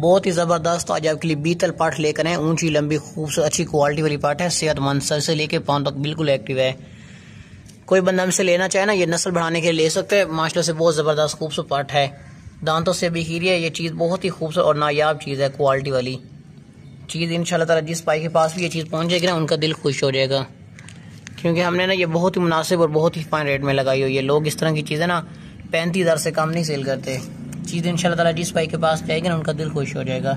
बहुत ही ज़बरदस्त आज आपके लिए बीतल पाठ लेकर आए। ऊंची लंबी खूबसूरत अच्छी क्वालिटी वाली पाठ है। सेहतमंद सर से लेके पाँव तक बिल्कुल एक्टिव है। कोई बंदा हमसे लेना चाहे ना, ये नस्ल बढ़ाने के लिए ले सकते हैं। माशाल्लाह से बहुत ज़बरदस्त खूबसूरत पाठ है। दांतों से भी खीरी है। ये चीज़ बहुत ही खूबसूरत और नायाब चीज़ है, क्वालिटी वाली चीज़। इंशाल्लाह ताला जिस भाई के पास भी ये चीज़ पहुँच जाएगी ना, उनका दिल खुश हो जाएगा, क्योंकि हमने ना ये बहुत ही मुनासिब और बहुत ही फाइन रेट में लगाई हुई है। लोग इस तरह की चीज़ें ना 35,000 से कम नहीं सेल करते। चीज़ इंशाल्लाह ताला जिस भाई के पास जाएगी ना, उनका दिल खुश हो जाएगा।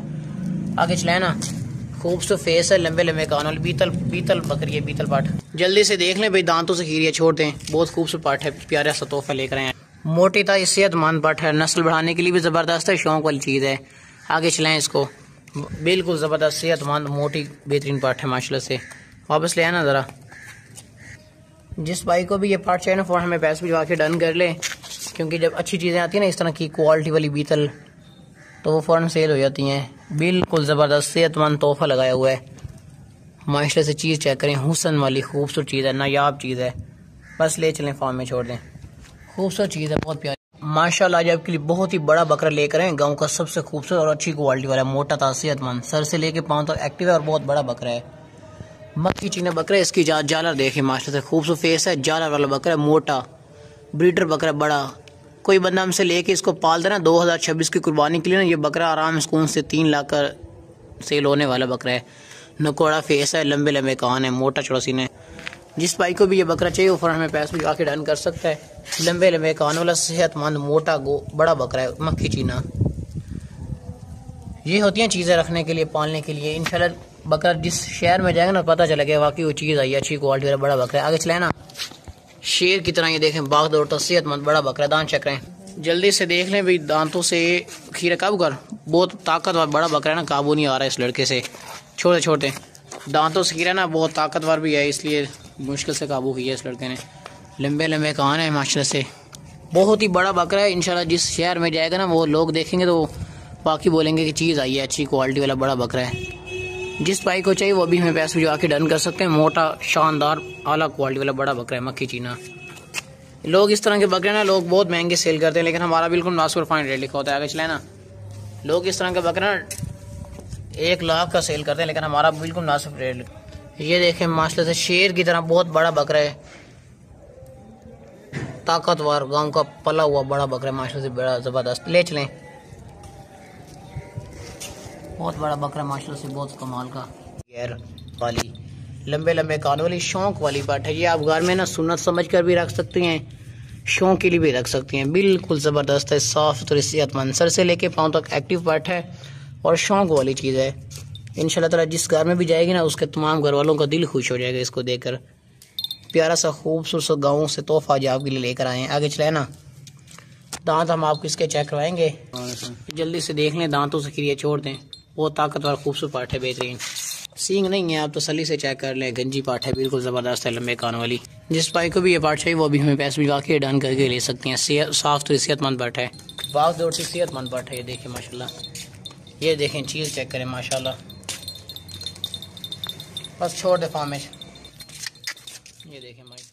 आगे चलाए ना, खूबसूरत फेस है, लंबे लंबे कान वाली बीतल बकरी है, बीतल पाठ। जल्दी से देख लें भाई, दांतों से खीरी है, छोड़ दें। बहुत खूबसूरत पाठ है, प्यारा सा तोहफा लेकर आए हैं। मोटी था, सेहतमंद पाठ है, नस्ल बढ़ाने के लिए भी ज़बरदस्त है, शौक वाली चीज़ है। आगे चलाएं इसको, बिल्कुल ज़बरदस्त सेहतमंद मोटी बेहतरीन पाठ है माशाल्लाह से। वापस ले आए ना ज़रा। जिस भाई को भी ये पार्ट चाहिए ना, फ़ौरन हमें पैसे भिजवा के डन कर ले, क्योंकि जब अच्छी चीज़ें आती हैं ना इस तरह की क्वालिटी वाली बीतल, तो वो फ़ौरन सेल हो जाती हैं। बिल्कुल ज़बरदस्त सेहतमंद तोहफा लगाया हुआ है माशाल्लाह से। चीज़ चेक करें, हुसन वाली खूबसूरत चीज़ है, नायाब चीज़ है। बस ले चलें, फार्म में छोड़ दें। खूबसूरत चीज़ है, बहुत प्यारी माशाल्लाह। आज आपके लिए बहुत ही बड़ा बकरा लेकर आए, गाँव का सबसे खूबसूरत और अच्छी क्वालिटी वाला, मोटा था, सेहतमंद, सर से लेके पाँव तक एक्टिव है और बहुत बड़ा बकरा है। मक्की चीना बकरा है। इसकी जालर देखें माशाल्लाह से, खूबसूरत फेस है, जालर वाला बकरा है, मोटा ब्रीडर बकरा बड़ा। कोई बंदा हमसे लेके इसको पाल देना 2026 की कुर्बानी के लिए ना, ये बकरा आराम सुकून से 3 लाख का सेल होने वाला बकरा है। नकोड़ा फेस है, लंबे लंबे कान है, मोटा चौड़ा सीना है। जिस भाई को भी ये बकरा चाहिए वो फौरन हमें पैसे भी आके डन कर सकता है। लंबे लंबे कान वाला सेहतमंद मोटा बड़ा बकरा है, मक्खी चीना। ये होती हैं चीज़ें रखने के लिए, पालने के लिए। इंशाल्लाह बकरा जिस शहर में जाएगा ना, पता चलेगा वाकई वो चीज़ आई है, अच्छी क्वालिटी वाला बड़ा बकरा है। आगे चलाए ना, शेर की तरह ये देखें, बाग दौड़ता सेहतमंद बड़ा बकरा। दांत चेक करें, जल्दी से देख लें भाई, दांतों से खीरा काबू कर। बहुत ताकतवर बड़ा बकरा है ना, काबू नहीं आ रहा है इस लड़के से। छोटे छोटे दांतों से खीरा ना, बहुत ताकतवर भी है, इसलिए मुश्किल से काबू किया इस लड़के ने। लंबे लंबे कान है माशाल्लाह से, बहुत ही बड़ा बकरा है। इंशाल्लाह जिस शहर में जाएगा ना, वो लोग देखेंगे तो बाकी बोलेंगे कि चीज़ आई है, अच्छी क्वालिटी वाला बड़ा बकरा है। जिस भाई को चाहिए वो भी हमें पैसे भिजवा के डन कर सकते हैं। मोटा शानदार आला क्वालिटी वाला बड़ा बकरा है, मक्खी चीना। लोग इस तरह के बकरे ना लोग बहुत महंगे सेल करते हैं, लेकिन हमारा बिल्कुल मुनासिब फाइन रेट लिखा होता है। आगे चलाए ना, लोग इस तरह के बकरे ना 1 लाख का सेल करते हैं, लेकिन हमारा बिल्कुल मुनासिब रेट। ये देखें माशाल्लाह से, शेर की तरह बहुत बड़ा बकरा है, ताकतवर गांव का पला हुआ बड़ा बकरा है माशाल्लाह से, बड़ा ज़बरदस्त। ले चलें, बहुत बड़ा बकरा माशाल्लाह से, बहुत कमाल का। गैर वाली लंबे लंबे कान वाली शौक वाली पाठ है। ये आप घर में ना सुन्नत समझ कर भी रख सकती हैं, शौक के लिए भी रख सकती हैं। बिल्कुल ज़बरदस्त है, साफ सुथरी सेहतमंद, सर से लेके पाँव तक एक्टिव पाठ है और शौक वाली चीज़ है। इंशाल्लाह ताला जिस घर में भी जाएगी ना, उसके तमाम घर वालों का दिल खुश हो जाएगा इसको देखकर। प्यारा सा खूबसूरत सा गाँव से तोहफा आज आपके लिए लेकर आए हैं। आगे चलाए ना, दांत हम आपको इसके चेक करवाएंगे। जल्दी से देख लें, दांतों से खीरिया छोड़ दें। बहुत ताकतवर खूबसूरत पाठ है, बेहतरीन। सींग नहीं है, आप तसल्ली से चेक कर लें। गंजी पाठ है, बिल्कुल ज़बरदस्त है, लंबे कान वाली। जिस भाई को भी ये पाठ चाहिए वो भी हमें पैसे भिजवा के डन करके ले सकते हैं। साफ सुथरी सेहतमंद पाठ है, बाग दौड़ती सेहतमंद पाठ है। ये देखें माशाल्लाह, ये देखें, चीज़ चेक करें माशाल्लाह। बस छोड़ दे फार्म में, ये देखें भाई।